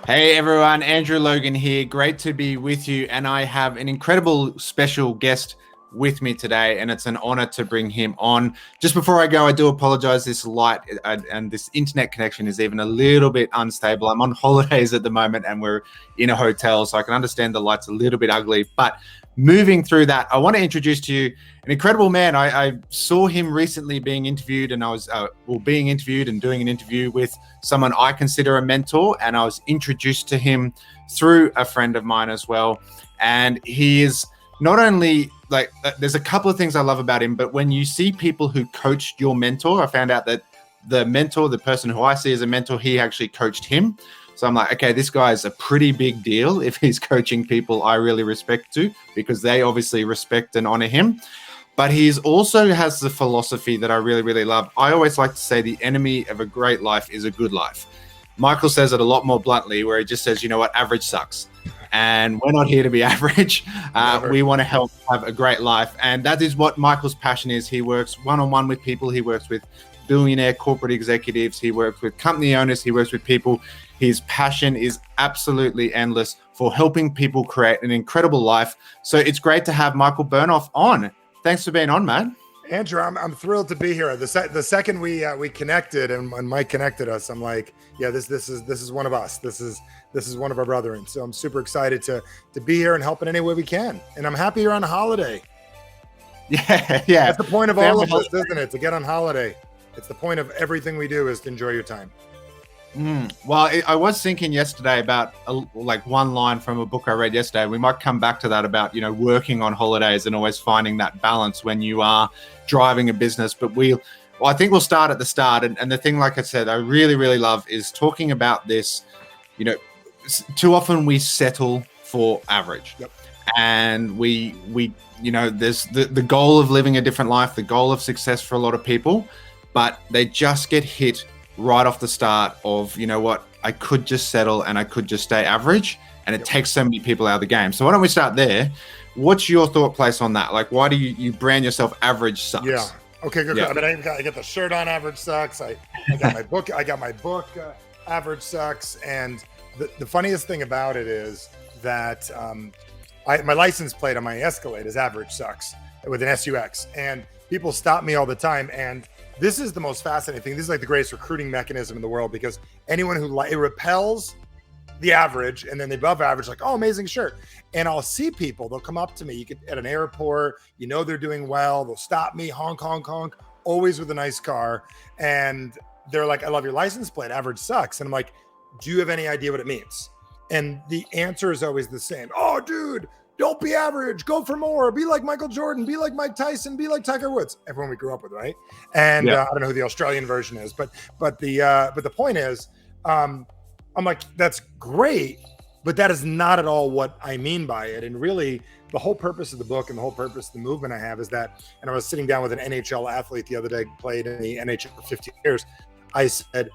Hey everyone, Andrew Logan here. Great to be with you. And I have an incredible special guest with me today, and it's an honor to bring him on. Just before I go, I do apologize. This light and this internet connection is even a little bit unstable. I'm on holidays at the moment and we're in a hotel, so I can understand the light's a little bit ugly. But moving through that, I want to introduce to you an incredible man. I saw him recently being interviewed, and I was being interviewed and doing an interview with someone I consider a mentor, and I was introduced to him through a friend of mine as well. And he is not only like, there's a couple of things I love about him, but when you see people who coached your mentor, I found out that the mentor, the person who I see as a mentor, he actually coached him. So I'm like, okay, this guy is a pretty big deal if he's coaching people I really respect to, because they obviously respect and honor him. But he also has the philosophy that I really, really love. I always like to say the enemy of a great life is a good life. Michael says it a lot more bluntly, where he just says, you know what, average sucks. And we're not here to be average. We want to help have a great life. And that is what Michael's passion is. He works one-on-one with people. He works with billionaire corporate executives. He works with company owners. He works with people. His passion is absolutely endless for helping people create an incredible life. So it's great to have Michael Bernoff on. Thanks for being on, man. Andrew, I'm thrilled to be here. The second we connected and Mike connected us, I'm like, yeah, this is one of us. This is one of our brethren. So I'm super excited to be here and help in any way we can. And I'm happy you're on holiday. Yeah. That's the point of all of this, isn't it? To get on holiday. It's the point of everything we do is to enjoy your time. Well, I was thinking yesterday about like one line from a book I read yesterday. We might come back to that about, working on holidays and always finding that balance when you are driving a business. But I think we'll start at the start. And the thing, like I said, I really, really love is talking about this. Too often we settle for average. Yep. And we there's the goal of living a different life, the goal of success for a lot of people, but they just get hit right off the start of, I could just settle and I could just stay average, and it takes so many people out of the game. So why don't we start there? What's your thought place on that? Like, why do you brand yourself average sucks? Yeah. Okay, good. Yeah. I mean, I get the shirt on average sucks. I got my book. I got my book average sucks. And the funniest thing about it is that my license plate on my Escalade is average sucks with an SUX, and people stop me all the time. And this is the most fascinating thing. This is like the greatest recruiting mechanism in the world, because anyone who it repels the average and then the above average, like, oh, amazing shirt. And I'll see people, they'll come up to me at an airport, they're doing well. They'll stop me, honk, honk, honk, always with a nice car. And they're like, I love your license plate, average sucks. And I'm like, do you have any idea what it means? And the answer is always the same. Oh, dude, don't be average. Go for more. Be like Michael Jordan. Be like Mike Tyson. Be like Tiger Woods. Everyone we grew up with, right? And I don't know who the Australian version is, but the point is, I'm like, that's great, but that is not at all what I mean by it. And really, the whole purpose of the book and the whole purpose of the movement I have is that. And I was sitting down with an NHL athlete the other day, played in the NHL for 15 years. I said,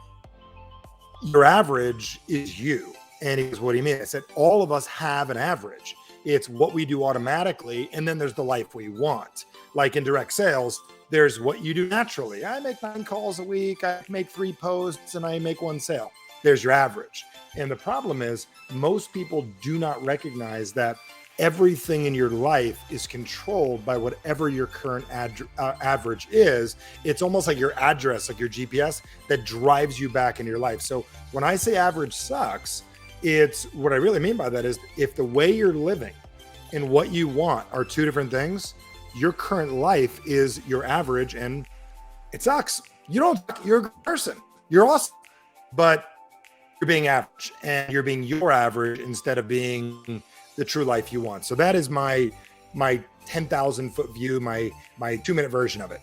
your average is you. And he goes, what do you mean? I said, all of us have an average. It's what we do automatically, and then there's the life we want. Like in direct sales, there's what you do naturally. I make 9 calls a week, I make 3 posts, and I make 1 sale. There's your average. And the problem is, most people do not recognize that everything in your life is controlled by whatever your current average is. It's almost like your address, like your GPS, that drives you back in your life. So when I say average sucks, it's what I really mean by that is, if the way you're living and what you want are 2 different things, your current life is your average and it sucks. You're a good person. You're awesome, but you're being average, and you're being your average instead of being the true life you want. So that is my 10,000 foot view, my 2-minute version of it.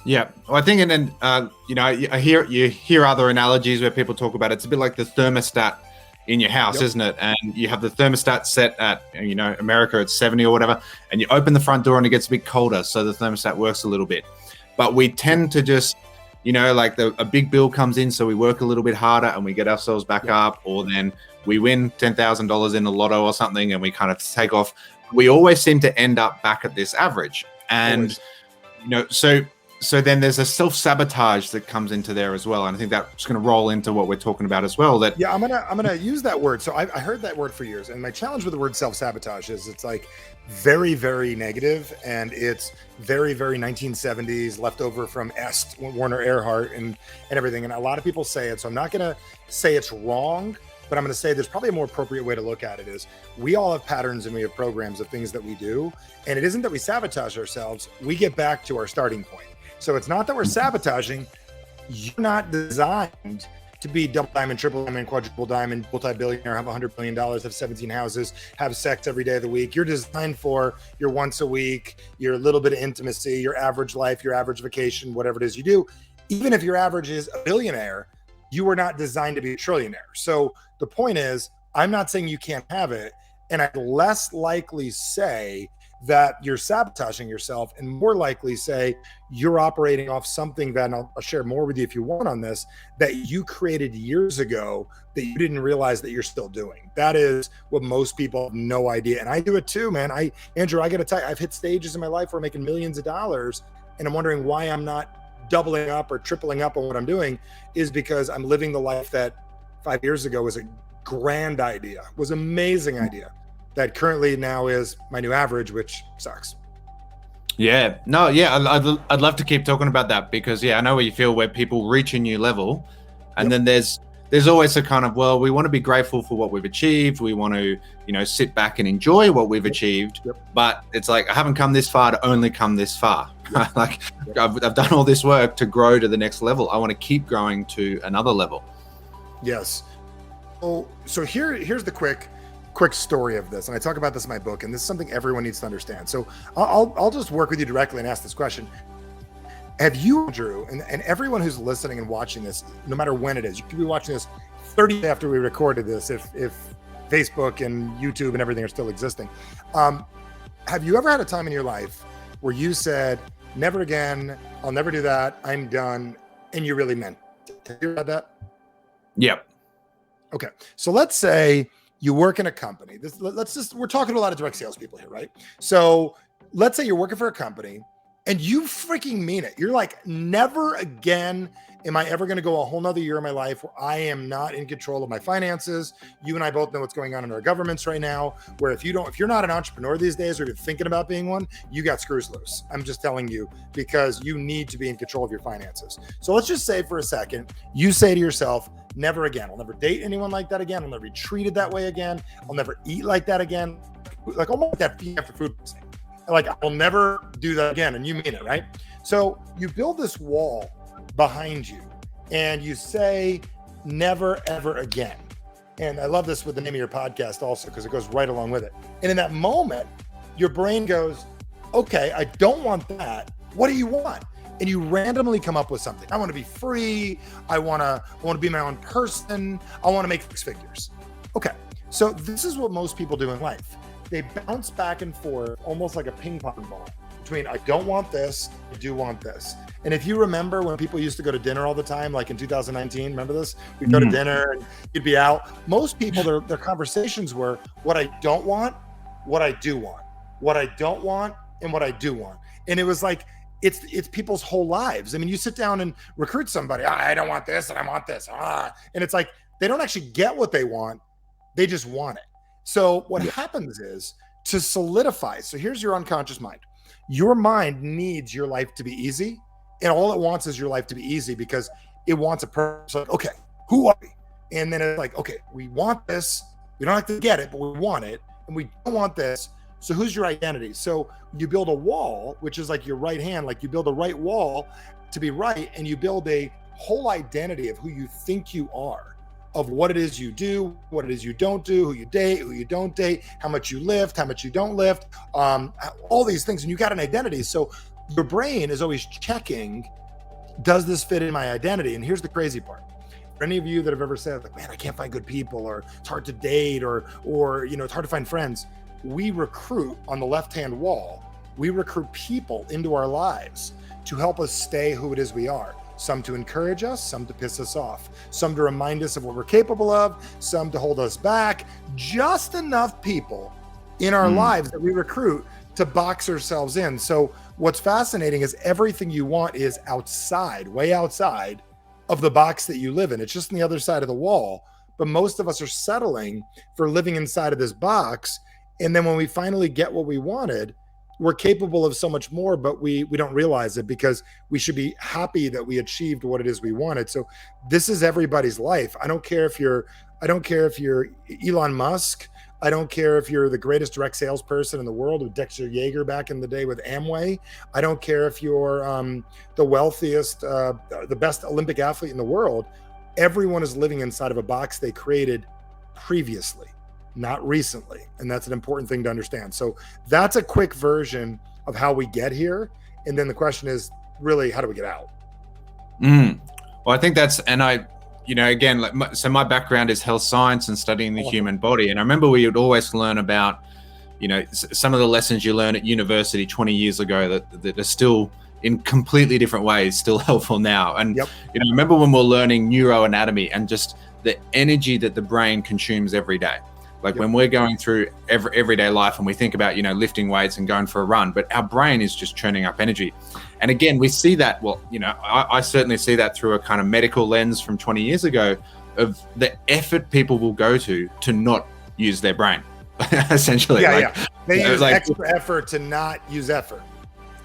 Yeah, well, I think, and then you hear other analogies where people talk about it's a bit like the thermostat in your house, isn't it? And you have the thermostat set at, America at 70 or whatever, and you open the front door and it gets a bit colder, so the thermostat works a little bit. But we tend to just, like a big bill comes in, so we work a little bit harder and we get ourselves back up, or then we win $10,000 in the lotto or something and we kind of take off. We always seem to end up back at this average. And, so So then there's a self-sabotage that comes into there as well. And I think that's going to roll into what we're talking about as well. That Yeah, I'm gonna use that word. So I heard that word for years, and my challenge with the word self-sabotage is it's like very, very negative, and it's very, very 1970s, left over from Est, Werner Erhard, and everything. And a lot of people say it, so I'm not gonna say it's wrong, but I'm gonna say there's probably a more appropriate way to look at it is we all have patterns and we have programs of things that we do, and it isn't that we sabotage ourselves, we get back to our starting point. So it's not that we're sabotaging. You're not designed to be double diamond, triple diamond, quadruple diamond, multi-billionaire, have $100 billion, have 17 houses, have sex every day of the week. You're designed for your once a week, your little bit of intimacy, your average life, your average vacation, whatever it is you do. Even if your average is a billionaire, you were not designed to be a trillionaire. So the point is, I'm not saying you can't have it. And I'd less likely say that you're sabotaging yourself and more likely say you're operating off something that, and I'll share more with you if you want on this, that you created years ago that you didn't realize that you're still doing. That is what most people have no idea. And I do it too, man. Andrew, I got to tell you, I've hit stages in my life where I'm making millions of dollars and I'm wondering why I'm not doubling up or tripling up on what I'm doing is because I'm living the life that 5 years ago was a grand idea, was an amazing idea. That currently now is my new average, which sucks. Yeah, no, yeah, I'd love to keep talking about that because I know where you feel where people reach a new level, and then there's always a kind of, well, we want to be grateful for what we've achieved, we want to sit back and enjoy what we've achieved, but it's like I haven't come this far to only come this far. Like I've done all this work to grow to the next level. I want to keep growing to another level. Yes. So here's the quick story of this, and I talk about this in my book, and this is something everyone needs to understand. So I'll just work with you directly and ask this question. Have you, Andrew, and everyone who's listening and watching this, no matter when it is, you could be watching this 30 days after we recorded this, if Facebook and YouTube and everything are still existing. Have you ever had a time in your life where you said, never again, I'll never do that, I'm done, and you really meant it? Have you heard that? Yep. Okay. So let's say you work in a company. We're talking to a lot of direct salespeople here, right? So let's say you're working for a company and you freaking mean it. You're like, never again am I ever going to go a whole nother year of my life where I am not in control of my finances. You and I both know what's going on in our governments right now, where if you're not an entrepreneur these days, or you're thinking about being one, you got screws loose. I'm just telling you, because you need to be in control of your finances. So let's just say for a second, you say to yourself, never again. I'll never date anyone like that again. I'll never be treated that way again. I'll never eat like that again. Like almost that feed after food. Like I'll never do that again. And you mean it, right? So you build this wall behind you and you say, never, ever again. And I love this with the name of your podcast also, because it goes right along with it. And in that moment, your brain goes, okay, I don't want that. What do you want? And you randomly come up with something. I want to be free. I want to be my own person. I want to make 6 figures. Okay. So this is what most people do in life. They bounce back and forth almost like a ping pong ball between I don't want this, I do want this. And if you remember when people used to go to dinner all the time, like in 2019, remember this? We'd go to dinner and you'd be out. Most people, their conversations were what I don't want, what I do want, what I don't want, and what I do want. And it was like, it's people's whole lives. I mean, you sit down and recruit somebody, I don't want this and I want this. And it's like, they don't actually get what they want. They just want it. So what happens is to solidify. So here's your unconscious mind. Your mind needs your life to be easy. And all it wants is your life to be easy because it wants a purpose. Like, okay, who are we? And then it's like, okay, we want this. We don't have to get it, but we want it. And we don't want this. So who's your identity? So you build a wall, which is like your right hand, like you build a right wall to be right. And you build a whole identity of who you think you are, of what it is you do, what it is you don't do, who you date, who you don't date, how much you lift, how much you don't lift, all these things. And you got an identity. So your brain is always checking, does this fit in my identity? And here's the crazy part. For any of you that have ever said, like, man, I can't find good people, or it's hard to date, or it's hard to find friends. We recruit on the left-hand wall. We recruit people into our lives to help us stay who it is we are. Some to encourage us, some to piss us off, some to remind us of what we're capable of, some to hold us back. Just enough people in our lives that we recruit to box ourselves in. So what's fascinating is everything you want is outside, way outside of the box that you live in. It's just on the other side of the wall. But most of us are settling for living inside of this box. And then when we finally get what we wanted, we're capable of so much more, but we don't realize it because we should be happy that we achieved what it is we wanted. So this is everybody's life. I don't care if you're Elon Musk. I don't care if you're the greatest direct salesperson in the world with Dexter Yeager back in the day with Amway. I don't care if you're the wealthiest, the best Olympic athlete in the world. Everyone is living inside of a box they created previously, not recently. And that's an important thing to understand. So that's a quick version of how we get here. And then the question is really, how do we get out? Well, I think that's, and I, again, so my background is health science and studying the human body. And I remember we would always learn about, some of the lessons you learn at university 20 years ago that are still in completely different ways, still helpful now. And, remember when we're learning neuroanatomy and just the energy that the brain consumes every day. Like when we're going through everyday life and we think about, lifting weights and going for a run, but our brain is just churning up energy. And again, we see that, I certainly see that through a kind of medical lens from 20 years ago of the effort people will go to not use their brain, essentially. They use extra effort to not use effort.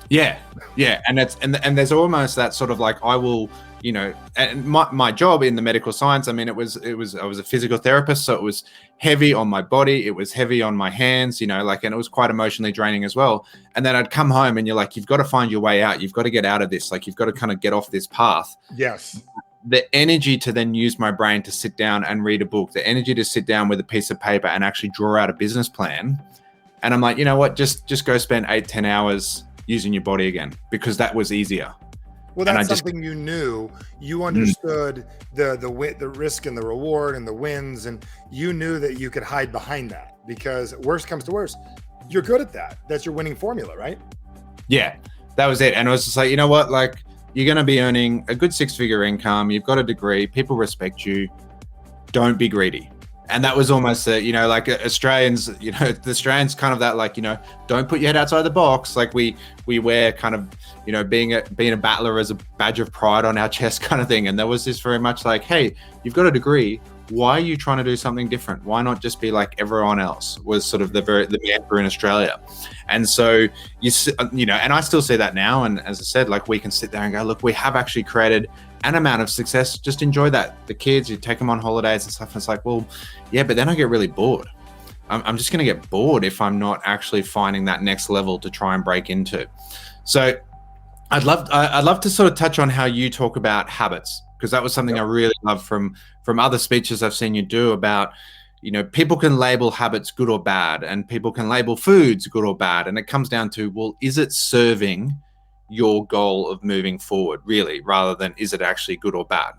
Yeah. And there's almost that sort of like, I will, and my job in the medical science, I mean, I was a physical therapist, so it was heavy on my body, it was heavy on my hands, and it was quite emotionally draining as well. And then I'd come home and you're like, you've got to find your way out. You've got to get out of this. Like, you've got to kind of get off this path. Yes. The energy to then use my brain to sit down and read a book, the energy to sit down with a piece of paper and actually draw out a business plan. And I'm like, you know what, just go spend 8-10 hours using your body again, because that was easier. Well, that's something you knew. You understood the risk and the reward and the wins, and you knew that you could hide behind that because worst comes to worst, you're good at that. That's your winning formula, right? Yeah, that was it. And it was just like, you know what, like, you're going to be earning a good 6-figure income. You've got a degree. People respect you. Don't be greedy. And that was almost, like Australians, the Australians kind of that, like, don't put your head outside the box. Like we wear kind of, being a battler as a badge of pride on our chest kind of thing. And there was this very much like, hey, you've got a degree. Why are you trying to do something different? Why not just be like everyone else? Was sort of the mantra in Australia. And so, and I still see that now. And as I said, like, we can sit there and go, look, we have actually created an amount of success. Just enjoy that. The kids, you take them on holidays and stuff. And it's like, well, yeah, but then I get really bored. I'm just going to get bored if I'm not actually finding that next level to try and break into. So I'd love to sort of touch on how you talk about habits, because that was something I really love from other speeches I've seen you do about, people can label habits good or bad, and people can label foods good or bad. And it comes down to, well, is it serving your goal of moving forward, really, rather than is it actually good or bad?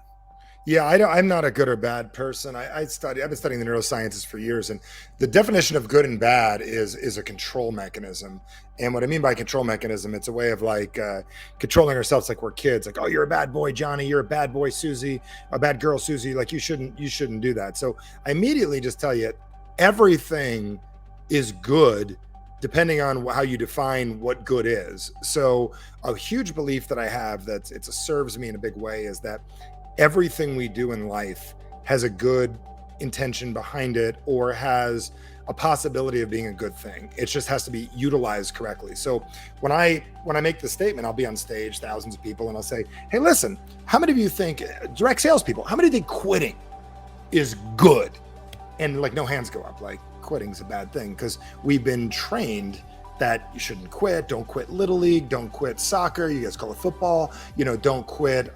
Yeah, I'm not a good or bad person. I've been studying the neurosciences for years, and the definition of good and bad is a control mechanism. And what I mean by control mechanism, it's a way of like controlling ourselves, like we're kids. Like, oh, you're a bad boy, Johnny. You're a bad boy, Susie. A bad girl, Susie. Like, you shouldn't do that. So I immediately just tell you, everything is good depending on how you define what good is. So a huge belief that I have that it serves me in a big way is that everything we do in life has a good intention behind it, or has a possibility of being a good thing. It just has to be utilized correctly. So when I make the statement, I'll be on stage, thousands of people, and I'll say, hey, listen, how many of you think, direct salespeople, how many think quitting is good? And like, no hands go up. Like, quitting's a bad thing, because we've been trained that you shouldn't quit. Don't quit Little League. Don't quit soccer. You guys call it football. Don't quit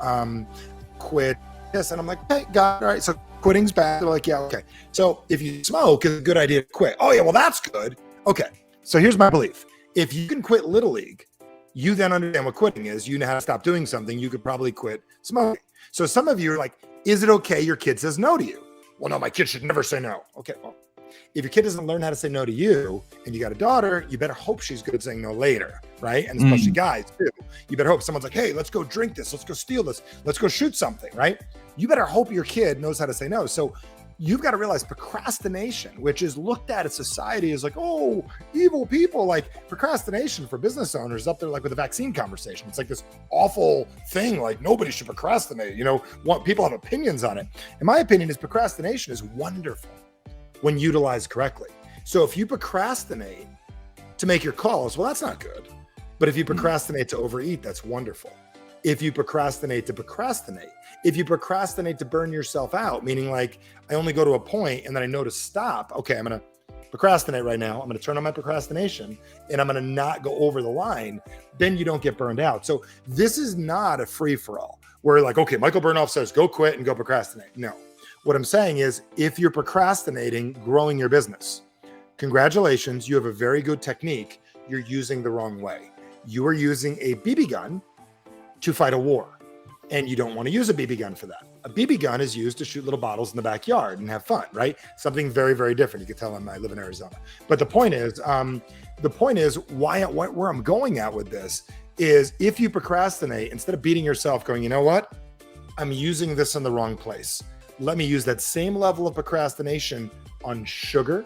this. And I'm like, hey, God, all right, so quitting's bad. They're like, yeah, okay. So if you smoke, it's a good idea to quit. Oh yeah, well, that's good. Okay, so here's my belief. If you can quit Little League, you then understand what quitting is. You know how to stop doing something. You could probably quit smoking. So some of you are like, is it okay your kid says no to you? Well, no, my kid should never say no. Okay, well, if your kid doesn't learn how to say no to you, and you got a daughter, you better hope she's good at saying no later, right? And especially guys too. You better hope someone's like, hey, let's go drink this. Let's go steal this. Let's go shoot something, right? You better hope your kid knows how to say no. So you've got to realize procrastination, which is looked at in society as like, oh, evil people. Like procrastination for business owners up there, like with the vaccine conversation. It's like this awful thing, like nobody should procrastinate. People have opinions on it. And my opinion is procrastination is wonderful when utilized correctly. So if you procrastinate to make your calls, well, that's not good. But if you procrastinate to overeat, that's wonderful. If you procrastinate to procrastinate, if you procrastinate to burn yourself out, meaning like I only go to a point and then I know to stop. Okay, I'm going to procrastinate right now. I'm going to turn on my procrastination and I'm going to not go over the line. Then you don't get burned out. So this is not a free for all where like, okay, Michael Bernoff says, go quit and go procrastinate. No, what I'm saying is if you're procrastinating, growing your business, congratulations, you have a very good technique. You're using the wrong way. You are using a BB gun to fight a war. And you don't want to use a BB gun for that. A BB gun is used to shoot little bottles in the backyard and have fun, right? Something very, very different. You can tell I live in Arizona. But the point is where I'm going at with this is if you procrastinate, instead of beating yourself going, you know what? I'm using this in the wrong place. Let me use that same level of procrastination on sugar,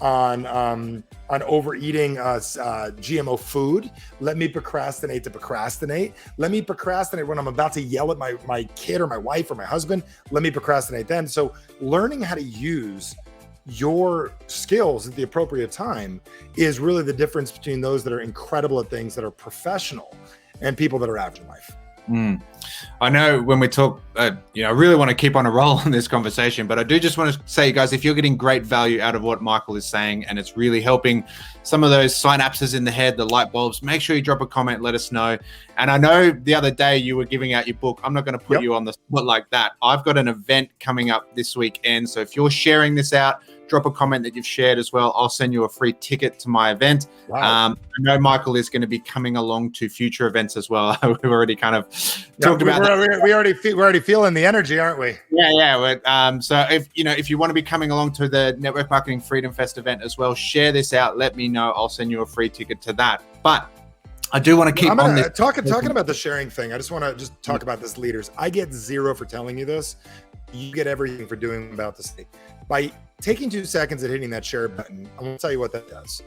on overeating GMO food. Let me procrastinate to procrastinate. Let me procrastinate when I'm about to yell at my kid or my wife or my husband. Let me procrastinate then. So learning how to use your skills at the appropriate time is really the difference between those that are incredible at things that are professional and people that are average in life. I know when we talk, I really want to keep on a roll in this conversation, but I do just want to say, guys, if you're getting great value out of what Michael is saying and it's really helping some of those synapses in the head, the light bulbs, make sure you drop a comment, let us know. And I know the other day you were giving out your book. I'm not going to put you on the spot like that. I've got an event coming up this weekend. So if you're sharing this out, drop a comment that you've shared as well. I'll send you a free ticket to my event. Wow. I know Michael is going to be coming along to future events as well. We've already kind of talked about that. We're already feeling the energy, aren't we? Yeah. So if you want to be coming along to the Network Marketing Freedom Fest event as well, share this out. Let me know. I'll send you a free ticket to that. But I do want to keep on this. Talking about the sharing thing. I just want to talk about this, leaders. I get 0 for telling you this. You get everything for doing about this thing. By taking 2 seconds and hitting that share button, I want to tell you what that does.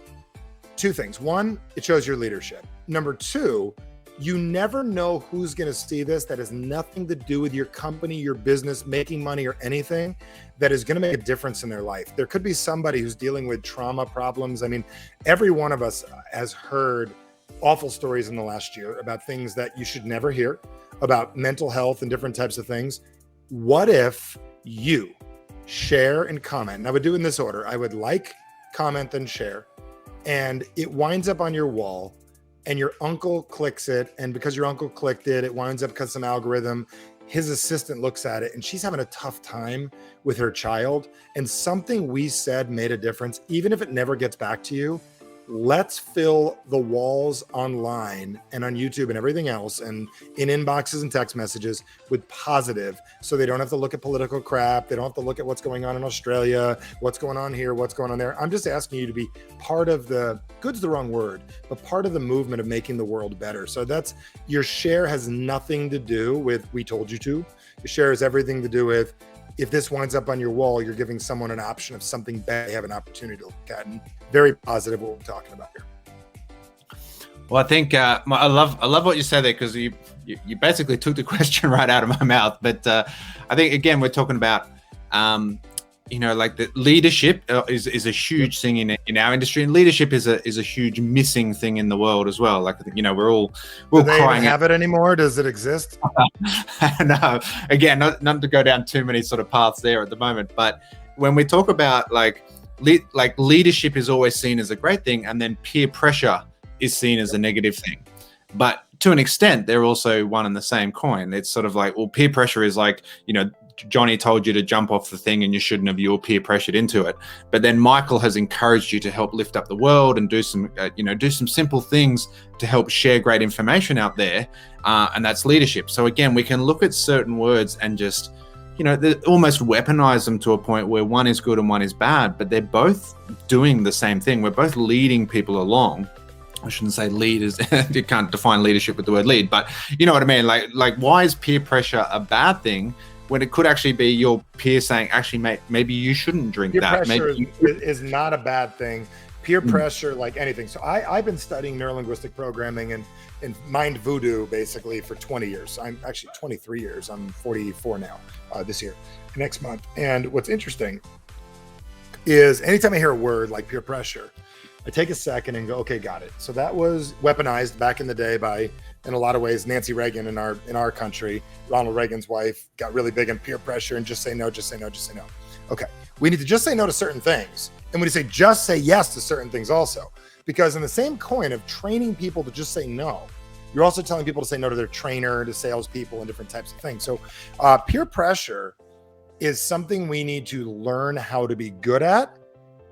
2 things. 1, it shows your leadership. Number 2, you never know who's going to see this. That has nothing to do with your company, your business, making money or anything that is going to make a difference in their life. There could be somebody who's dealing with trauma problems. I mean, every one of us has heard awful stories in the last year about things that you should never hear, about mental health and different types of things. What if you share and comment? And I would do in this order. I would like, comment, then share. And it winds up on your wall and your uncle clicks it. And because your uncle clicked it, it winds up because some algorithm, his assistant looks at it and she's having a tough time with her child. And something we said made a difference. Even if it never gets back to you, let's fill the walls online and on YouTube and everything else and in inboxes and text messages with positive, so they don't have to look at political crap. They don't have to look at what's going on in Australia, what's going on here, what's going on there. I'm just asking you to be part of good's the wrong word, but part of the movement of making the world better. So that's, your share has nothing to do with we told you to. Your share has everything to do with, if this winds up on your wall, you're giving someone an option of something bad they have an opportunity to look at. And very positive what we're talking about here. Well, I think I love what you said there, because you basically took the question right out of my mouth. But I think, again, we're talking about like the leadership is a huge thing in our industry, and leadership is a huge missing thing in the world as well. Like, we're all Do they even have it anymore? Does it exist? No, again, not to go down too many sort of paths there at the moment. But when we talk about leadership is always seen as a great thing, and then peer pressure is seen as a negative thing. But to an extent, they're also one and the same coin. It's sort of like, well, peer pressure is like, Johnny told you to jump off the thing and you shouldn't have, you're peer pressured into it. But then Michael has encouraged you to help lift up the world and do some simple things to help share great information out there. And that's leadership. So again, we can look at certain words and just, they almost weaponize them to a point where one is good and one is bad, but they're both doing the same thing. We're both leading people along. I shouldn't say lead, as you can't define leadership with the word lead, but you know what I mean? Like why is peer pressure a bad thing? when it could actually be your peer saying, actually, mate, maybe you shouldn't drink Peer that. pressure Maybe is not a bad thing. Peer pressure, like anything. So I've been studying neurolinguistic programming and mind voodoo basically for 20 years. I'm actually 23 years. I'm 44 now this year, next month. And what's interesting is anytime I hear a word like peer pressure, I take a second and go, okay, got it. So that was weaponized back in the day by, in a lot of ways, Nancy Reagan in our country. Ronald Reagan's wife got really big on peer pressure and just say no, just say no, just say no. Okay, we need to just say no to certain things. And when you say just say yes to certain things also, because in the same coin of training people to just say no, you're also telling people to say no to their trainer, to salespeople, and different types of things. So peer pressure is something we need to learn how to be good at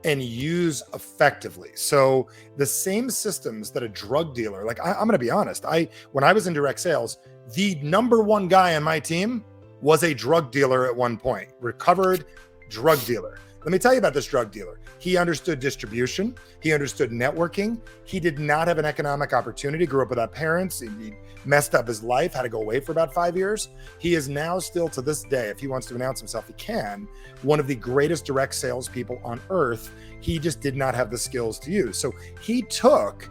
and use effectively. So the same systems that a drug dealer, like I'm going to be honest, when I was in direct sales, the number one guy on my team was a drug dealer at one point, recovered drug dealer. Let me tell you about this drug dealer. He understood distribution. He understood networking. He did not have an economic opportunity, grew up without parents. He messed up his life, had to go away for about 5 years. He is now still to this day, if he wants to announce himself, he can, one of the greatest direct salespeople on earth. He just did not have the skills to use. So he took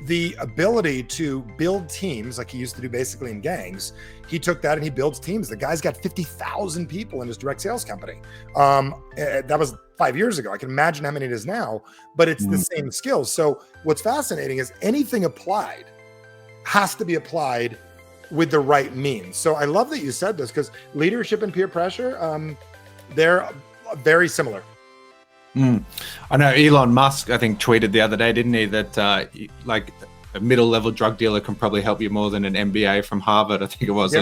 the ability to build teams like he used to do basically in gangs. He took that and he builds teams. The guy's got 50,000 people in his direct sales company. That was 5 years ago. I can imagine how many it is now, but it's the same skills. So what's fascinating is anything applied has to be applied with the right means. So I love that you said this because leadership and peer pressure, they're very similar. I know Elon Musk, I think, tweeted the other day, didn't he, that like a middle-level drug dealer can probably help you more than an MBA from Harvard, I think it was. I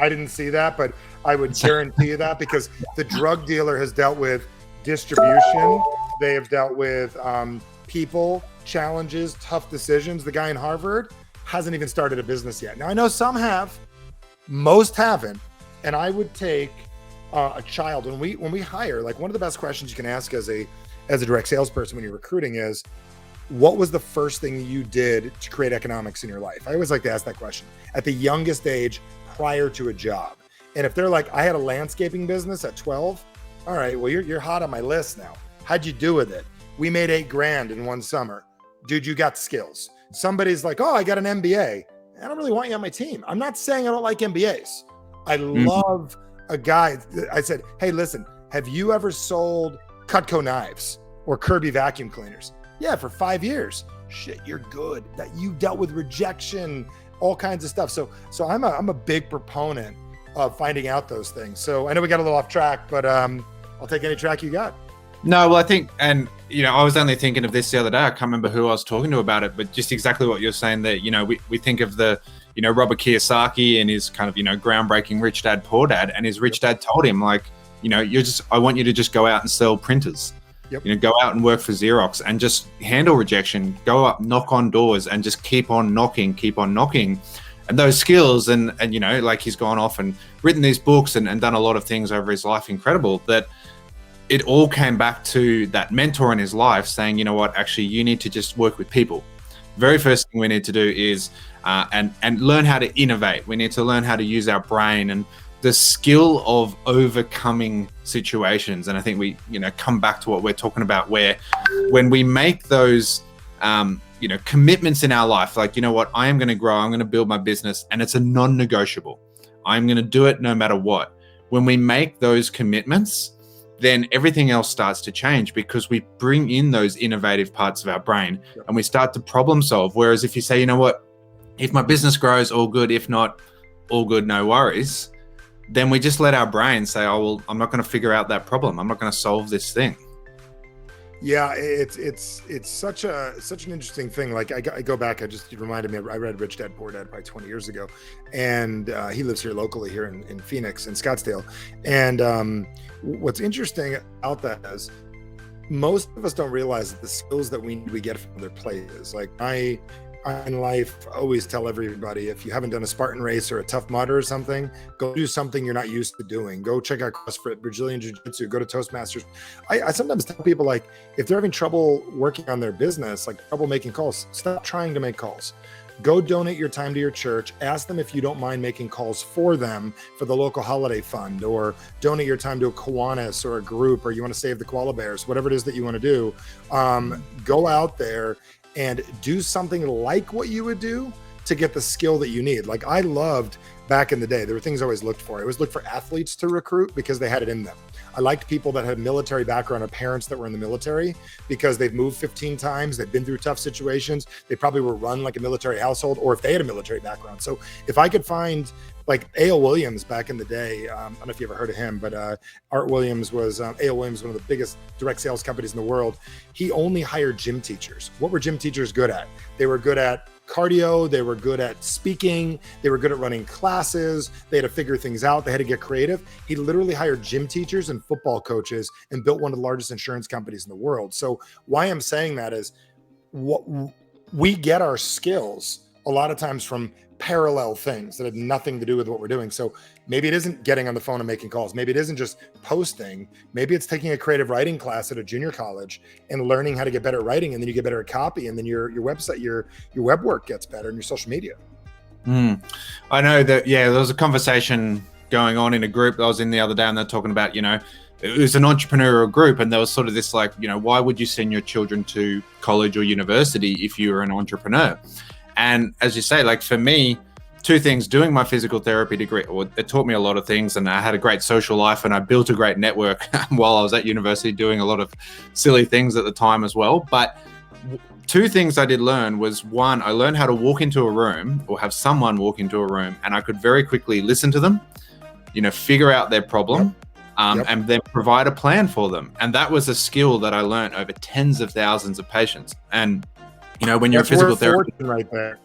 didn't see that, but I would guarantee you that because the drug dealer has dealt with distribution. They have dealt with people, challenges, tough decisions. The guy in Harvard hasn't even started a business yet. Now, I know some have, most haven't, and I would take a child when we hire, like one of the best questions you can ask as a direct salesperson when you're recruiting is, what was the first thing you did to create economics in your life? I always like to ask that question at the youngest age prior to a job. And if they're like, I had a landscaping business at 12, all right, well, you're hot on my list now. How'd you do with it? We made $8,000 in one summer. Dude, you got skills. Somebody's like, oh, I got an MBA. I don't really want you on my team. I'm not saying I don't like MBAs. I love a guy. I said, hey, listen, have you ever sold Cutco knives or Kirby vacuum cleaners? Yeah, for 5 years. Shit, you're good. That you dealt with rejection, all kinds of stuff. So I'm a big proponent of finding out those things. So I know we got a little off track, but I'll take any track you got. No, well, I think, and I was only thinking of this the other day. I can't remember who I was talking to about it, but just exactly what you're saying that, we think of the, Robert Kiyosaki and his kind of, groundbreaking Rich Dad, Poor Dad, and his rich dad told him, like, I want you to just go out and sell printers. Yep. Go out and work for Xerox and just handle rejection, go up, knock on doors and just keep on knocking. And those skills and like he's gone off and written these books and done a lot of things over his life, incredible, that it all came back to that mentor in his life saying, you know what, actually you need to just work with people. Very first thing we need to do is and learn how to innovate. We need to learn how to use our brain and the skill of overcoming situations. And I think we, come back to what we're talking about, where when we make those, commitments in our life, like, you know what, I am going to grow, I'm going to build my business, and it's a non-negotiable. I'm going to do it no matter what. When we make those commitments, then everything else starts to change because we bring in those innovative parts of our brain and we start to problem solve. Whereas if you say, you know what, if my business grows, all good. If not, all good, no worries. Then we just let our brain say, oh, well, I'm not going to figure out that problem. I'm not going to solve this thing. Yeah, it's such an interesting thing. Like I go back, you reminded me, I read Rich Dad, Poor Dad probably 20 years ago. And he lives here locally here in Phoenix, in Scottsdale. And what's interesting about that is most of us don't realize that the skills that we get from other places. Like I in life always tell everybody, if you haven't done a Spartan race or a Tough Mudder or something, go do something you're not used to doing. Go check out CrossFit, Brazilian Jiu-Jitsu, go to Toastmasters. I sometimes tell people, like, if they're having trouble working on their business, like trouble making calls, stop trying to make calls. Go donate your time to your church. Ask them if you don't mind making calls for them for the local holiday fund, or donate your time to a Kiwanis or a group, or you want to save the koala bears, whatever it is that you want to do. Go out there and do something like what you would do to get the skill that you need. Like I loved back in the day, there were things I always looked for. I always looked for athletes to recruit because they had it in them. I liked people that had military background or parents that were in the military because they've moved 15 times. They've been through tough situations. They probably were run like a military household, or if they had a military background. So if I could find like A.L. Williams back in the day, I don't know if you ever heard of him, but A.L. Williams, one of the biggest direct sales companies in the world. He only hired gym teachers. What were gym teachers good at? They were good at cardio, they were good at speaking, they were good at running classes, they had to figure things out, they had to get creative. He literally hired gym teachers and football coaches and built one of the largest insurance companies in the world. So why I'm saying that is what we get our skills a lot of times from parallel things that have nothing to do with what we're doing. So maybe it isn't getting on the phone and making calls. Maybe it isn't just posting. Maybe it's taking a creative writing class at a junior college and learning how to get better at writing. And then you get better at copy. And then your website, your web work gets better, and your social media. I know that, yeah, there was a conversation going on in a group that I was in the other day, and they're talking about, it was an entrepreneurial group, and there was sort of this like, why would you send your children to college or university if you were an entrepreneur? And as you say, like for me, two things: doing my physical therapy degree, it taught me a lot of things, and I had a great social life, and I built a great network while I was at university, doing a lot of silly things at the time as well. But two things I did learn was, one, I learned how to walk into a room or have someone walk into a room, and I could very quickly listen to them, figure out their problem, and then provide a plan for them. And that was a skill that I learned over tens of thousands of patients. And when you're a physical therapist, right there.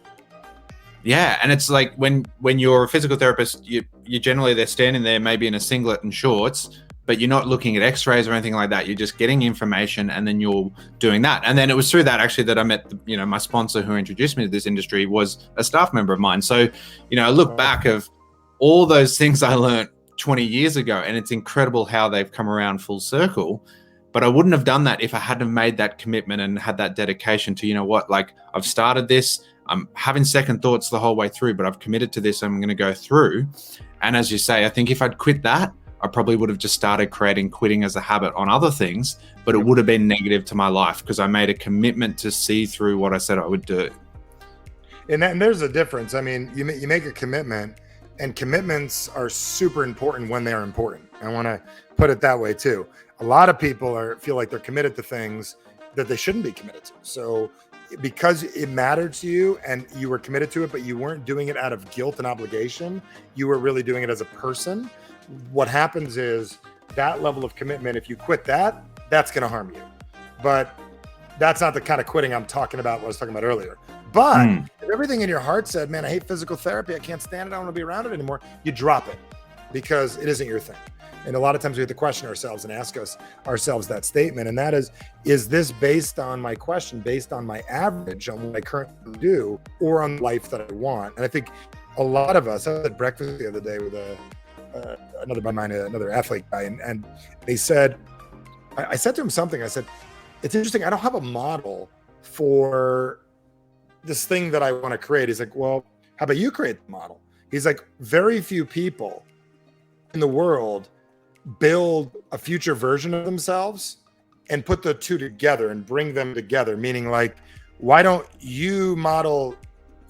Yeah, and it's like when you're a physical therapist, you generally, they're standing there maybe in a singlet and shorts, but you're not looking at x-rays or anything like that. You're just getting information, and then you're doing that. And then it was through that actually that I met, my sponsor who introduced me to this industry was a staff member of mine. So, I look back of all those things I learned 20 years ago, and it's incredible how they've come around full circle. But I wouldn't have done that if I hadn't made that commitment and had that dedication to, like, I've started this, I'm having second thoughts the whole way through, but I've committed to this, I'm going to go through. And as you say, I think if I'd quit that, I probably would have just started creating quitting as a habit on other things, but it would have been negative to my life because I made a commitment to see through what I said I would do. And there's a difference. I mean, you make a commitment, and commitments are super important when they are important. I want to put it that way too. A lot of people feel like they're committed to things that they shouldn't be committed to. So because it mattered to you and you were committed to it, but you weren't doing it out of guilt and obligation, you were really doing it as a person. What happens is that level of commitment, if you quit that, that's going to harm you. But that's not the kind of quitting I'm talking about, what I was talking about earlier. But if everything in your heart said, man, I hate physical therapy, I can't stand it, I don't want to be around it anymore, you drop it because it isn't your thing. And a lot of times we have to question ourselves and ask ourselves that statement. And that is this based on my question, based on my average, on what I currently do, or on the life that I want? And I think a lot of us, I was at breakfast the other day with another athlete guy, and they said, I said to him something, I said, it's interesting, I don't have a model for this thing that I want to create. He's like, well, how about you create the model? He's like, very few people in the world build a future version of themselves and put the two together and bring them together. Meaning, like, why don't you model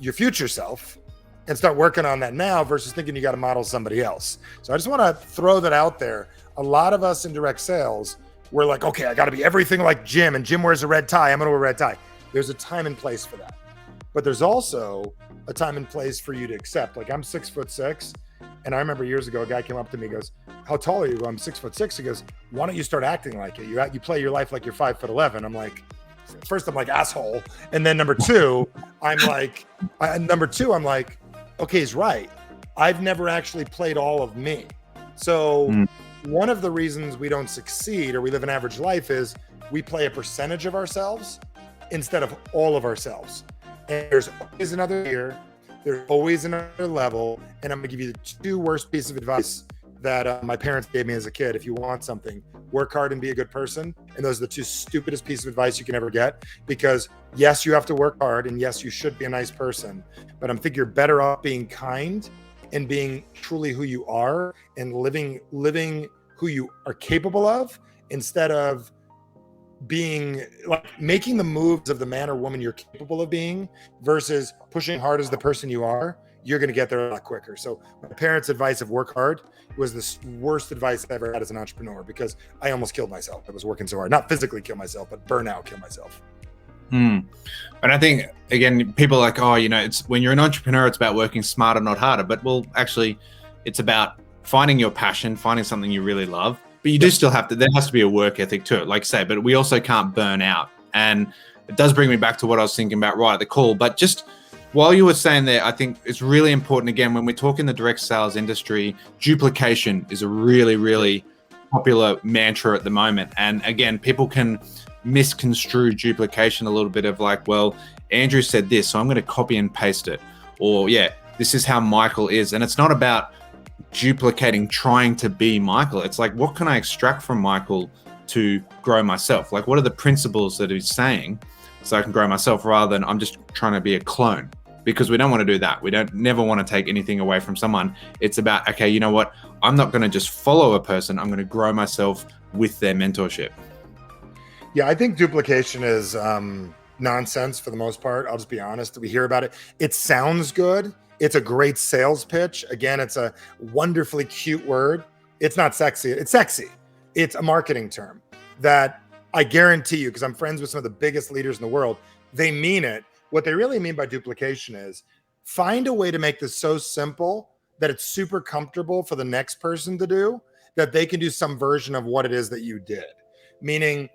your future self and start working on that now versus thinking you got to model somebody else? So I just want to throw that out there. A lot of us in direct sales, we're like, okay, I got to be everything like Jim, and Jim wears a red tie, I'm going to wear a red tie. There's a time and place for that. But there's also a time and place for you to accept. Like, I'm 6'6", and I remember years ago, a guy came up to me, goes, how tall are you? I'm 6'6". He goes, why don't you start acting like it? You play your life like you're 5'11". I'm like, first I'm like, asshole. And then number two, I'm like, okay, he's right. I've never actually played all of me. So one of the reasons we don't succeed or we live an average life is we play a percentage of ourselves instead of all of ourselves. And there's always another year. There's always another level. And I'm going to give you the two worst pieces of advice that my parents gave me as a kid. If you want something, work hard and be a good person. And those are the two stupidest pieces of advice you can ever get, because yes, you have to work hard, and yes, you should be a nice person, but I think you're better off being kind and being truly who you are and living who you are capable of, instead of being like making the moves of the man or woman you're capable of being versus pushing hard as the person you are. You're going to get there a lot quicker. So my parents' advice of work hard was the worst advice I ever had as an entrepreneur, because I almost killed myself. I was working so hard, not physically kill myself, but burnout, kill myself. And I think, again, people are like, oh, it's when you're an entrepreneur, it's about working smarter, not harder. But well, actually, it's about finding your passion, finding something you really love. But you do still have to, there has to be a work ethic to it, like say, but we also can't burn out. And it does bring me back to what I was thinking about right at the call. But just while you were saying there, I think it's really important, again, when we talk in the direct sales industry, duplication is a really, really popular mantra at the moment. And again, people can misconstrue duplication a little bit of like, well, Andrew said this, so I'm going to copy and paste it. Or yeah, this is how Michael is. And it's not about duplicating, trying to be Michael. It's like, what can I extract from Michael to grow myself? Like, what are the principles that he's saying so I can grow myself, rather than I'm just trying to be a clone? Because we don't want to do that. We don't never want to take anything away from someone. It's about, okay, you know what? I'm not going to just follow a person. I'm going to grow myself with their mentorship. Yeah, I think duplication is nonsense for the most part. I'll just be honest. We hear about it. It sounds good. It's a great sales pitch. Again, it's a wonderfully cute word. It's not sexy. It's sexy. It's a marketing term that I guarantee you, because I'm friends with some of the biggest leaders in the world, they mean it. What they really mean by duplication is find a way to make this so simple that it's super comfortable for the next person to do, that they can do some version of what it is that you did. Meaning,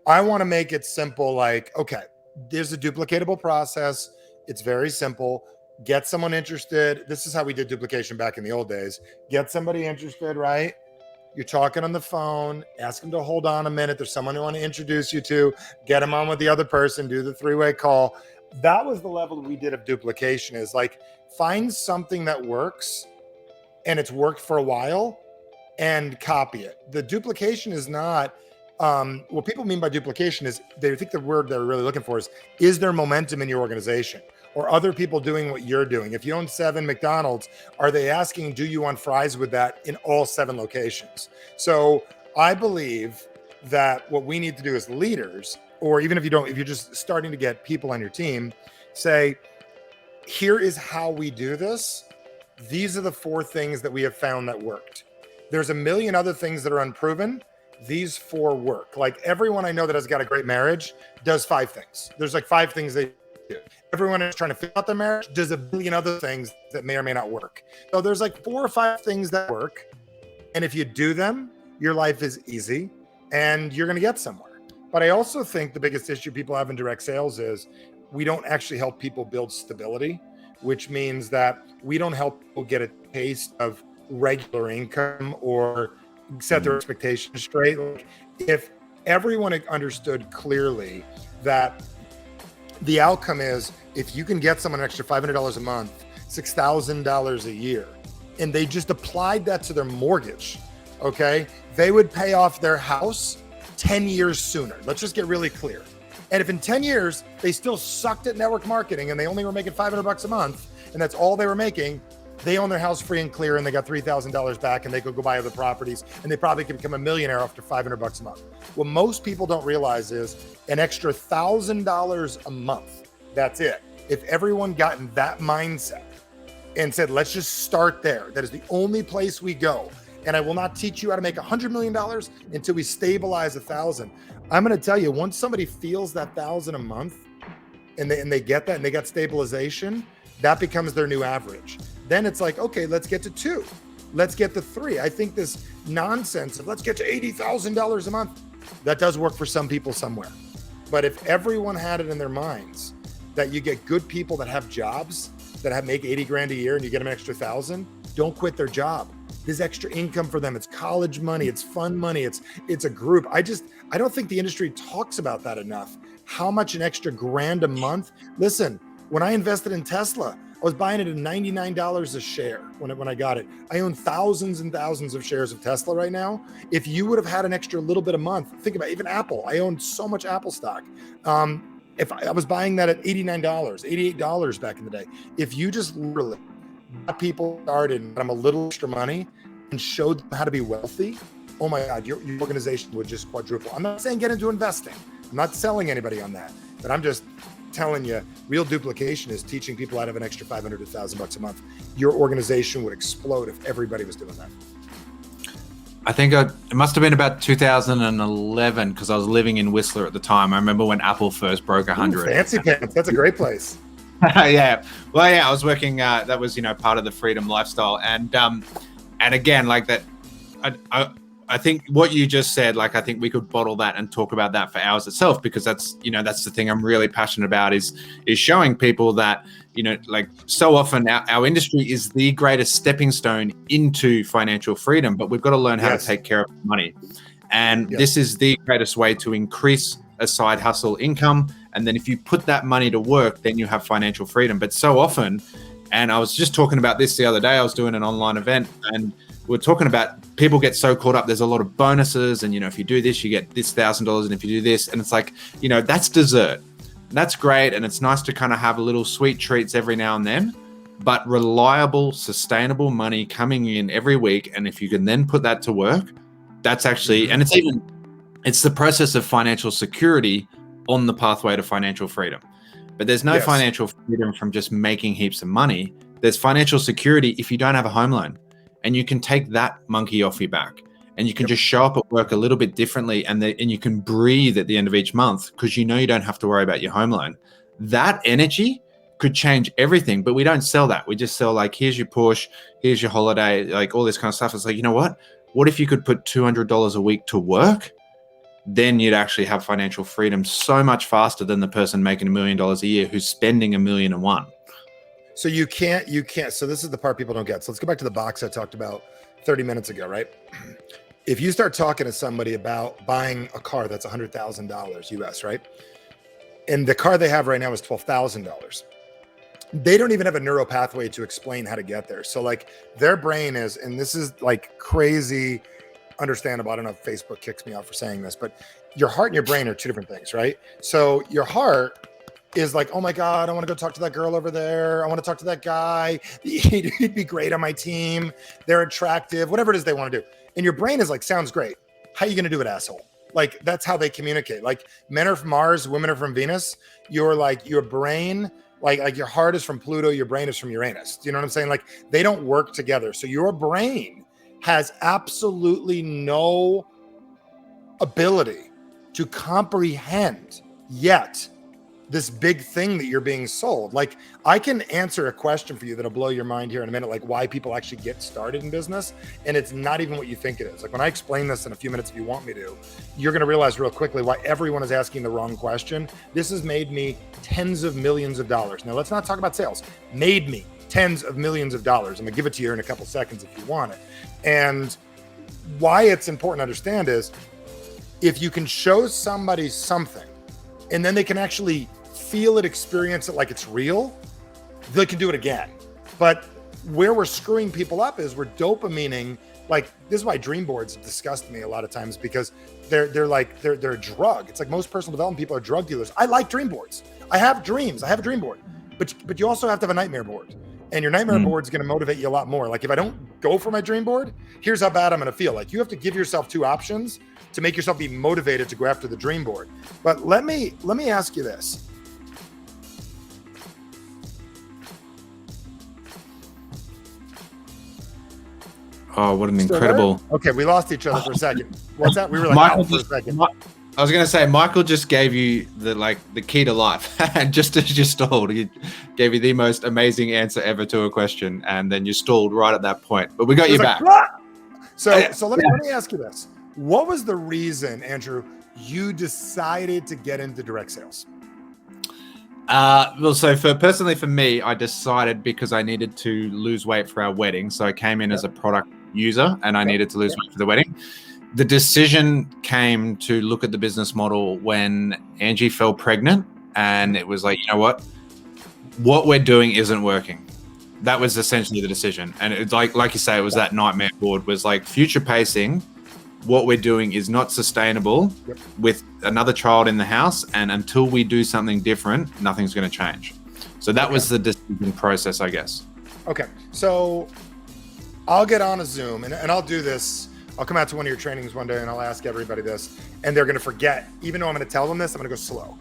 I want to make it simple, like, okay, there's a duplicatable process. It's very simple. Get someone interested. This is how we did duplication back in the old days. Get somebody interested, right? You're talking on the phone, ask them to hold on a minute. There's someone you want to introduce you to, get them on with the other person, do the three-way call. That was the level we did of duplication, is like, find something that works and it's worked for a while and copy it. The duplication is not, what people mean by duplication is they think the word they're really looking for is there momentum in your organization? Or other people doing what you're doing? If you own 7 McDonald's, are they asking, do you want fries with that in all 7 locations? So I believe that what we need to do as leaders, or even if you're just starting to get people on your team, say, here is how we do this. These are the 4 things that we have found that worked. There's a million other things that are unproven. These 4 work. Like everyone I know that has got a great marriage does 5 things. There's like 5 things they do. Everyone is trying to figure out their marriage does a billion other things that may or may not work. So there's like 4 or 5 things that work. And if you do them, your life is easy and you're going to get somewhere. But I also think the biggest issue people have in direct sales is we don't actually help people build stability, which means that we don't help people get a taste of regular income or set their expectations straight. Like, if everyone understood clearly that the outcome is, if you can get someone an extra $500 a month, $6,000 a year, and they just applied that to their mortgage, okay, they would pay off their house 10 years sooner. Let's just get really clear. And if in 10 years, they still sucked at network marketing and they only were making $500 a month, and that's all they were making, they own their house free and clear, and they got $3,000 back, and they could go buy other properties, and they probably could become a millionaire after $500 a month. What most people don't realize is an extra $1,000 a month. That's it. If everyone got in that mindset and said, let's just start there. That is the only place we go. And I will not teach you how to make $100 million until we stabilize 1,000. I'm going to tell you, once somebody feels that 1,000 a month and they get that and they got stabilization, that becomes their new average. Then it's like, okay, let's get to 2. Let's get to 3. I think this nonsense of let's get to $80,000 a month, that does work for some people somewhere. But if everyone had it in their minds that you get good people that have jobs that make 80 grand a year and you get them an extra 1,000, don't quit their job. There's extra income for them. It's college money. It's fun money. It's a group. I don't think the industry talks about that enough. How much an extra grand a month? Listen, when I invested in Tesla, was buying it at $99 a share when I got it. I own thousands and thousands of shares of Tesla right now. If you would have had an extra little bit a month, think about even Apple. I own so much Apple stock. If I was buying that at $89, $88 back in the day, if you just literally got people started and got them a little extra money and showed them how to be wealthy, oh my God, your organization would just quadruple. I'm not saying get into investing. I'm not selling anybody on that, but I'm just telling you, real duplication is teaching people how to have an extra $500 to $1,000 a month. Your organization would explode if everybody was doing that. I think it must have been about 2011 because I was living in Whistler at the time. I remember when Apple first broke 100. Fancy pants. That's a great place. Yeah. Well, yeah, I was working. That was, part of the freedom lifestyle. And again, like that, I think what you just said, like, I think we could bottle that and talk about that for hours itself, because that's the thing I'm really passionate about is showing people that, like so often our industry is the greatest stepping stone into financial freedom, but we've got to learn how to take care of money. And this is the greatest way to increase a side hustle income. And then if you put that money to work, then you have financial freedom. But so often, and I was just talking about this the other day, I was doing an online event and we're talking about people get so caught up. There's a lot of bonuses and, if you do this, you get this $1,000. And if you do this, and it's like, that's dessert. That's great. And it's nice to kind of have a little sweet treats every now and then, but reliable, sustainable money coming in every week. And if you can then put that to work, that's actually, and it's the process of financial security on the pathway to financial freedom. But there's no financial freedom from just making heaps of money. There's financial security if you don't have a home loan. And you can take that monkey off your back and you can just show up at work a little bit differently and you can breathe at the end of each month because you don't have to worry about your home loan. That energy could change everything, but we don't sell that. We just sell like, here's your Porsche, here's your holiday, like all this kind of stuff. It's like, what if you could put $200 a week to work? Then you'd actually have financial freedom so much faster than the person making $1 million a year who's spending $1.1 million. So you can't. So this is the part people don't get. So let's go back to the box I talked about 30 minutes ago, right? If you start talking to somebody about buying a car that's $100,000 US, right? And the car they have right now is $12,000. They don't even have a neural pathway to explain how to get there. So like their brain is, and this is like crazy understandable. I don't know if Facebook kicks me out for saying this, but your heart and your brain are two different things, right? So your heart is like, oh my God, I want to go talk to that girl over there. I want to talk to that guy. He'd be great on my team. They're attractive, whatever it is they want to do. And your brain is like, sounds great. How are you going to do it, asshole? Like, that's how they communicate. Like men are from Mars, women are from Venus. You're like, your brain, like your heart is from Pluto, your brain is from Uranus. Do you know what I'm saying? Like they don't work together. So your brain has absolutely no ability to comprehend yet this big thing that you're being sold. Like I can answer a question for you that'll blow your mind here in a minute, like why people actually get started in business. And it's not even what you think it is. Like when I explain this in a few minutes, if you want me to, you're going to realize real quickly why everyone is asking the wrong question. This has made me tens of millions of dollars. Now let's not talk about sales. Made me tens of millions of dollars. I'm gonna give it to you in a couple seconds if you want it. And why it's important to understand is if you can show somebody something and then they can actually feel it, experience it like it's real, they can do it again. But where we're screwing people up is we're dopamining. Like this is why dream boards disgust me a lot of times, because they're a drug. It's like most personal development people are drug dealers. I like dream boards. I have dreams. I have a dream board, but you also have to have a nightmare board. And your nightmare board is going to motivate you a lot more. Like if I don't go for my dream board, here's how bad I'm going to feel. Like you have to give yourself two options to make yourself be motivated to go after the dream board. But let me ask you this. Oh, what an incredible. Okay, we lost each other for a second. What's that? We were like out for a second. I was going to say, Michael just gave you the key to life. And just as you stalled, he gave you the most amazing answer ever to a question. And then you stalled right at that point. But we got you back. So let me ask you this. What was the reason, Andrew, you decided to get into direct sales? Well, so personally for me, I decided because I needed to lose weight for our wedding. So I came in as a product user and I needed to lose weight for the wedding. The decision came to look at the business model when Angie fell pregnant, and it was like, you know what we're doing isn't working. That was essentially the decision. And it's like you say, it was that nightmare board was like future pacing. What we're doing is not sustainable with another child in the house. And until we do something different, nothing's going to change. So that was the decision process, I guess. Okay. So I'll get on a Zoom and I'll do this. I'll come out to one of your trainings one day and I'll ask everybody this, and they're going to forget. Even though I'm going to tell them this, I'm going to go slow.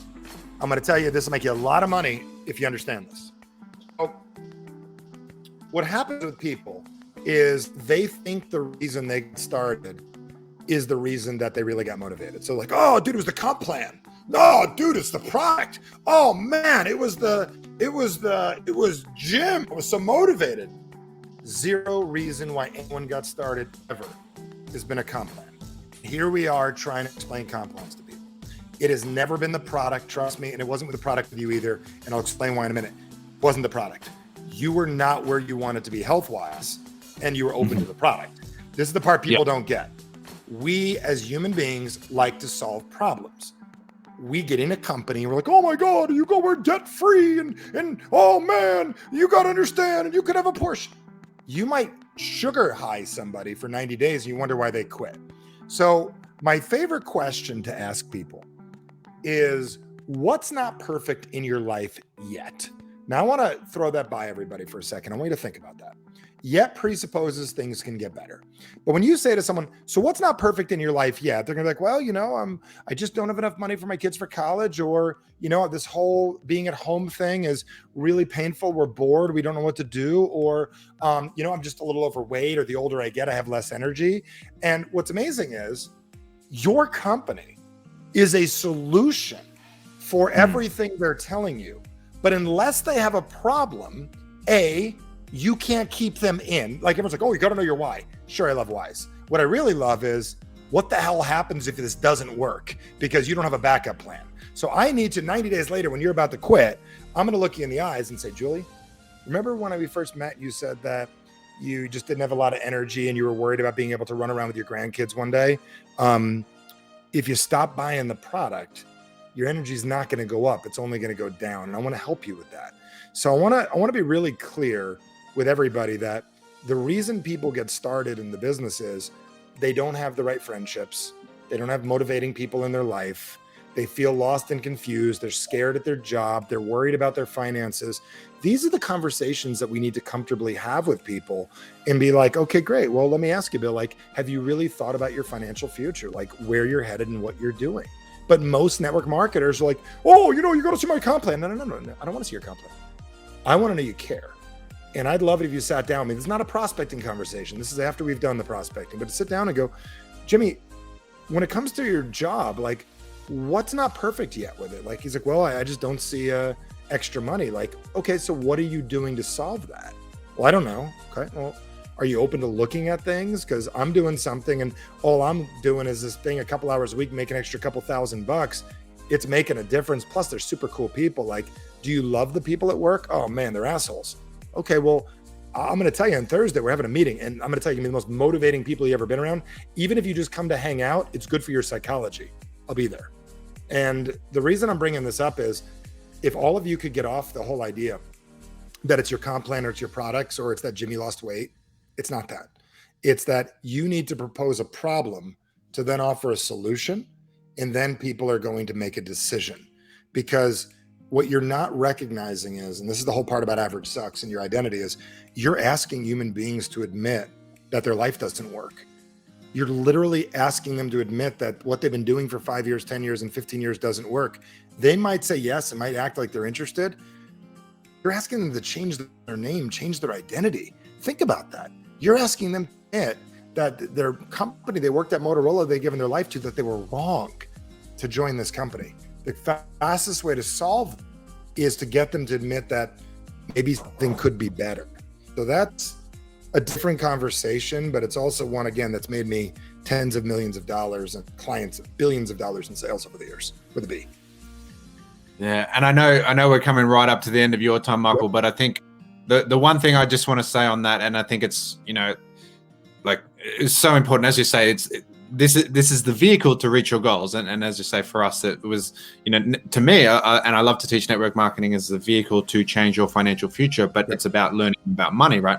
I'm going to tell you this will make you a lot of money if you understand this. So what happens with people is they think the reason they started is the reason that they really got motivated. So like, oh, dude, it was the comp plan. No, dude, it's the product. Oh man, it was Jim. I was so motivated. Zero reason why anyone got started ever has been a comp plan. Here we are trying to explain comp plans to people. It has never been the product, trust me, and it wasn't with the product with you either. And I'll explain why in a minute. It wasn't the product. You were not where you wanted to be health-wise, and you were open to the product. This is the part people don't get. We as human beings like to solve problems. We get in a company and we're like, oh my God, you go, we're debt free. And oh man, you got to understand, and you could have a Porsche. You might sugar high somebody for 90 days and you wonder why they quit. So my favorite question to ask people is, what's not perfect in your life yet? Now I want to throw that by everybody for a second. I want you to think about that. Yet presupposes things can get better. But when you say to someone, so what's not perfect in your life yet? They're gonna be like, well, I just don't have enough money for my kids for college, or, this whole being at home thing is really painful. We're bored. We don't know what to do. Or, I'm just a little overweight, or the older I get, I have less energy. And what's amazing is your company is a solution for everything they're telling you. But unless they have a problem, you can't keep them in. Like everyone's like, oh, you got to know your why. Sure, I love whys. What I really love is what the hell happens if this doesn't work, because you don't have a backup plan. So I need to, 90 days later, when you're about to quit, I'm going to look you in the eyes and say, Julie, remember when we first met, you said that you just didn't have a lot of energy and you were worried about being able to run around with your grandkids one day. If you stop buying the product, your energy is not going to go up. It's only going to go down. And I want to help you with that. So I want to be really clear with everybody that the reason people get started in the business is they don't have the right friendships. They don't have motivating people in their life. They feel lost and confused. They're scared at their job. They're worried about their finances. These are the conversations that we need to comfortably have with people and be like, okay, great. Well, let me ask you, Bill, like, have you really thought about your financial future? Like where you're headed and what you're doing? But most network marketers are like, oh, you got to see my comp plan. No. I don't want to see your comp plan. I want to know you care. And I'd love it if you sat down with me. This is not a prospecting conversation. This is after we've done the prospecting, but to sit down and go, Jimmy, when it comes to your job, like what's not perfect yet with it? Like, he's like, well, I just don't see extra money. Like, okay, so what are you doing to solve that? Well, I don't know. Okay. Well, are you open to looking at things? Cause I'm doing something and all I'm doing is this thing a couple hours a week, make an extra couple $1,000. It's making a difference. Plus they're super cool people. Like, do you love the people at work? Oh man, they're assholes. Okay, well, I'm going to tell you on Thursday, we're having a meeting and I'm going to tell you the most motivating people you've ever been around. Even if you just come to hang out, it's good for your psychology. I'll be there. And the reason I'm bringing this up is if all of you could get off the whole idea that it's your comp plan or it's your products or it's that Jimmy lost weight, it's not that. It's that you need to propose a problem to then offer a solution, and then people are going to make a decision. Because what you're not recognizing is, and this is the whole part about average sucks and your identity, is you're asking human beings to admit that their life doesn't work. You're literally asking them to admit that what they've been doing for 5 years, 10 years, and 15 years doesn't work. They might say yes and might act like they're interested. You're asking them to change their name, change their identity. Think about that. You're asking them to admit that their company they worked at, Motorola, they've given their life to, that they were wrong to join this company. The fastest way to solve is to get them to admit that maybe something could be better. So that's a different conversation, but it's also one, again, that's made me tens of millions of dollars and clients billions of dollars in sales over the years with a B. Yeah. And I know we're coming right up to the end of your time, Michael, but I think the one thing I just want to say on that, and I think it's, like, it's so important, as you say, this is the vehicle to reach your goals. And as you say, for us, it was, to me, and I love to teach network marketing as a vehicle to change your financial future, but it's about learning about money, right?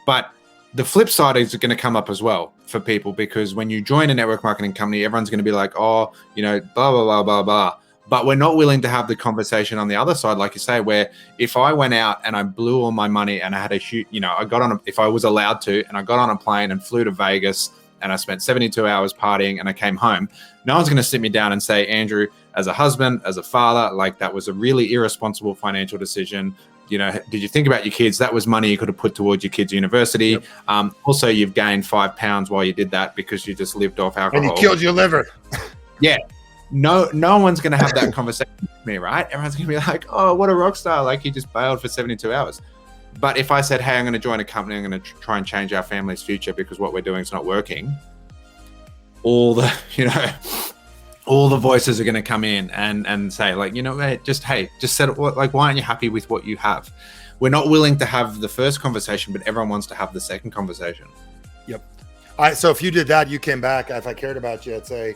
But the flip side is going to come up as well for people, because when you join a network marketing company, everyone's going to be like, oh, blah, blah, blah, blah, blah. But we're not willing to have the conversation on the other side, like you say, where if I went out and I blew all my money and I had a shoot, I got on, if I was allowed to, and I got on a plane and flew to Vegas and I spent 72 hours partying and I came home, no one's going to sit me down and say, Andrew, as a husband, as a father, like that was a really irresponsible financial decision. Did you think about your kids? That was money you could have put towards your kids' university. Yep. Also, you've gained 5 pounds while you did that because you just lived off alcohol. And you killed your liver. Yeah. No one's going to have that conversation with me, right? Everyone's going to be like, oh, what a rock star. Like, he just bailed for 72 hours. But if I said, hey, I'm going to join a company, I'm going to try and change our family's future because what we're doing is not working, all the voices are going to come in and say, like, just set it, like, why aren't you happy with what you have? We're not willing to have the first conversation, but everyone wants to have the second conversation. Yep. So if you did that, you came back, if I cared about you, I'd say,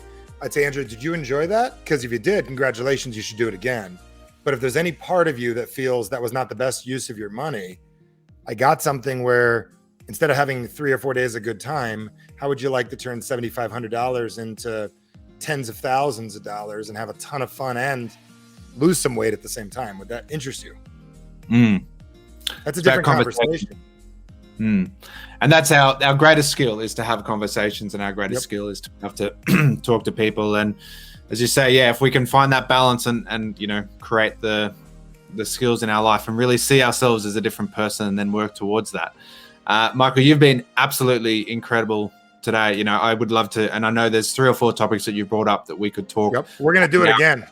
Andrew, did you enjoy that? Because if you did, congratulations, you should do it again. But if there's any part of you that feels that was not the best use of your money, I got something where instead of having 3 or 4 days of good time, how would you like to turn $7,500 into tens of thousands of dollars and have a ton of fun and lose some weight at the same time? Would that interest you? That's a different conversation. And that's our greatest skill, is to have conversations, and our greatest skill is to have to talk to people. And as you say, if we can find that balance and create the skills in our life and really see ourselves as a different person and then work towards that. Michael, you've been absolutely incredible today. I would love to, and I know there's 3 or 4 topics that you brought up that we could talk. Yep. We're going to do it again.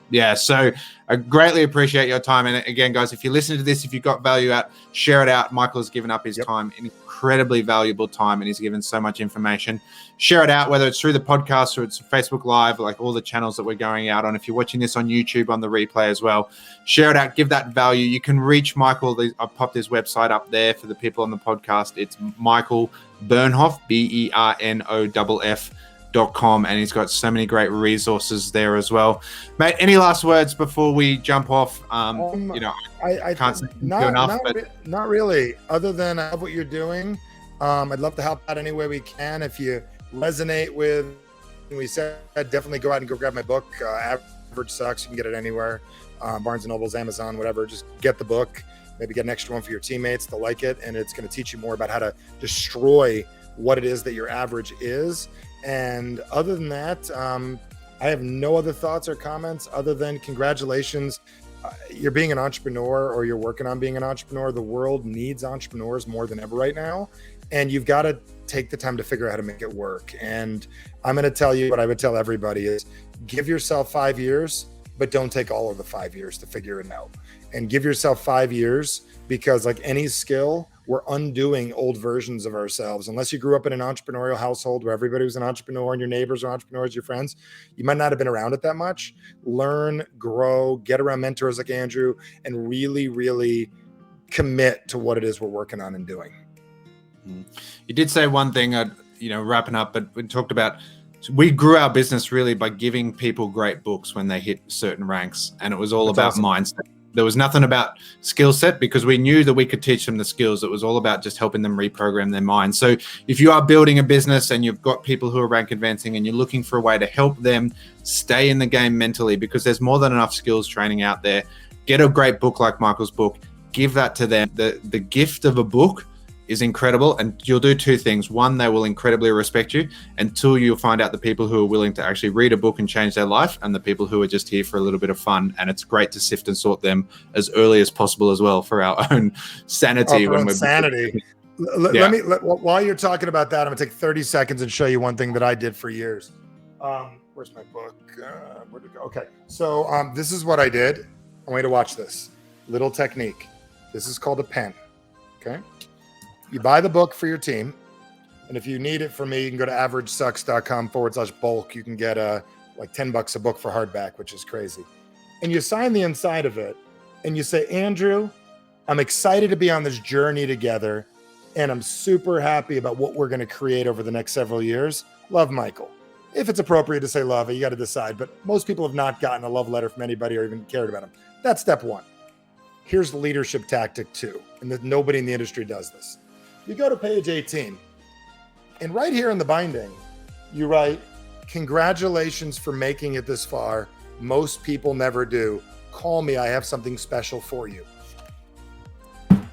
Yeah. So I greatly appreciate your time. And again, guys, if you listen to this, if you got value out, share it out. Michael has given up his time, incredibly valuable time, and he's given so much information. Share it out, whether it's through the podcast or it's Facebook Live, like all the channels that we're going out on. If you're watching this on YouTube on the replay as well, share it out, give that value. You can reach Michael. I've popped his website up there for the people on the podcast. It's Michael Bernoff, BERNOFF.com, and he's got so many great resources there as well. Mate, any last words before we jump off? I can't say enough. Not really, other than I love what you're doing. I'd love to help out any way we can. If you resonate with what we said, definitely go out and go grab my book, Average Sucks. You can get it anywhere, Barnes & Noble's, Amazon, whatever. Just get the book, maybe get an extra one for your teammates. They'll like it, and it's going to teach you more about how to destroy what it is that your average is. And other than that, I have no other thoughts or comments other than congratulations. You're being an entrepreneur, or you're working on being an entrepreneur. The world needs entrepreneurs more than ever right now. And you've got to take the time to figure out how to make it work. And I'm going to tell you what I would tell everybody is give yourself 5 years, but don't take all of the 5 years to figure it out. And give yourself 5 years, because like any skill, we're undoing old versions of ourselves. Unless you grew up in an entrepreneurial household where everybody was an entrepreneur and your neighbors are entrepreneurs, your friends, you might not have been around it that much. Learn, grow, get around mentors like Andrew, and really, really commit to what it is we're working on and doing. You did say one thing, wrapping up, but we talked about, we grew our business really by giving people great books when they hit certain ranks. And it was all about mindset. There was nothing about skill set, because we knew that we could teach them the skills. It was all about just helping them reprogram their mind. So if you are building a business and you've got people who are rank advancing and you're looking for a way to help them stay in the game mentally, because there's more than enough skills training out there, get a great book like Michael's book, give that to them. The gift of a book is incredible, and you'll do 2 things. 1, they will incredibly respect you, and 2, you'll find out the people who are willing to actually read a book and change their life, and the people who are just here for a little bit of fun. And it's great to sift and sort them as early as possible as well, for our own sanity. While you're talking about that, I'm gonna take 30 seconds and show you one thing that I did for years. Where's my book? Where'd it go? Okay, so this is what I did. I want you to watch this little technique. This is called a pen. Okay. You buy the book for your team. And if you need it from me, you can go to averagesucks.com/bulk. You can get like $10 a book for hardback, which is crazy. And you sign the inside of it and you say, Andrew, I'm excited to be on this journey together, and I'm super happy about what we're going to create over the next several years. love Michael. If it's appropriate to say love, you got to decide. But most people have not gotten a love letter from anybody or even cared about him. That's step one. Here's the leadership tactic 2, and that nobody in the industry does this. You go to page 18, and right here in the binding, you write, "Congratulations for making it this far. Most people never do. Call me. I have something special for you."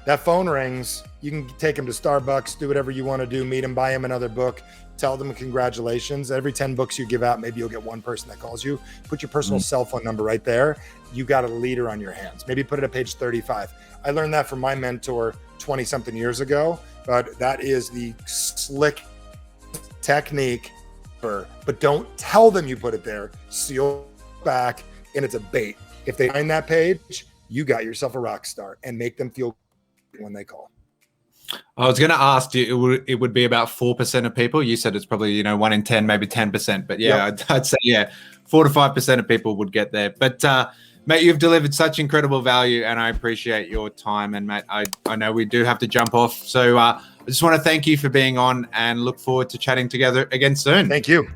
That phone rings. You can take him to Starbucks, do whatever you want to do, meet him, buy him another book, tell them congratulations. Every 10 books you give out, maybe you'll get one person that calls you. Put your personal cell phone number right there. You got a leader on your hands. Maybe put it at page 35. I learned that from my mentor 20 something years ago, but that is the slick technique. But don't tell them you put it there. Seal back, and it's a bait. If they find that page, you got yourself a rock star, and make them feel when they call. I was going to ask you, it would be about 4% of people. You said it's probably 1 in 10, maybe 10%. But yeah, yep. I'd say 4 to 5% of people would get there. But mate, you've delivered such incredible value, and I appreciate your time. And mate, I know we do have to jump off, so I just want to thank you for being on, and look forward to chatting together again soon. Thank you.